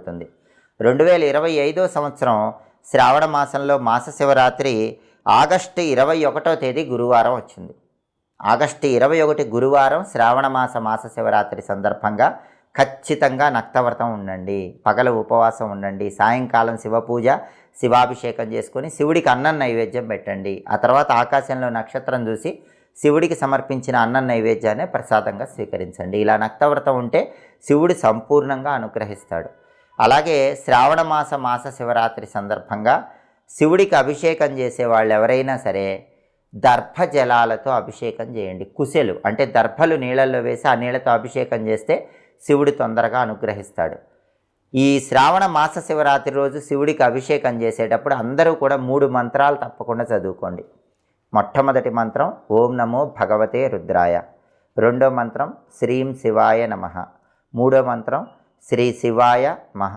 జరుగుతుంది. 2025 సంవత్సరం శ్రావణ మాసంలో మాస శివరాత్రి ఆగస్టు 21వ తేదీ గురువారం వచ్చింది. ఆగస్టు 21 గురువారం శ్రావణ మాస శివరాత్రి సందర్భంగా ఖచ్చితంగా నక్తవ్రతం ఉండండి, పగలు ఉపవాసం ఉండండి, సాయంకాలం శివపూజ శివాభిషేకం చేసుకొని శివుడికి అన్నం నైవేద్యం పెట్టండి. ఆ తర్వాత ఆకాశంలో నక్షత్రం చూసి శివుడికి సమర్పించిన అన్నం నైవేద్యాన్ని ప్రసాదంగా స్వీకరించండి. ఇలా నక్తవ్రతం ఉంటే శివుడు సంపూర్ణంగా అనుగ్రహిస్తాడు. అలాగే శ్రావణ మాస శివరాత్రి సందర్భంగా శివుడికి అభిషేకం చేసే వాళ్ళు ఎవరైనా సరే దర్భ జలాలతో అభిషేకం చేయండి. కుశలు అంటే దర్భలు నీళ్ళల్లో వేసి ఆ నీళ్ళతో అభిషేకం చేస్తే శివుడు తొందరగా అనుగ్రహిస్తాడు. ఈ శ్రావణ మాస శివరాత్రి రోజు శివుడికి అభిషేకం చేసేటప్పుడు అందరూ కూడా 3 మంత్రాలు తప్పకుండా చదువుకోండి. మొట్టమొదటి మంత్రం ఓం నమో భగవతే రుద్రాయ, రెండో మంత్రం శ్రీం శివాయ నమః, మూడో మంత్రం శ్రీ శివాయ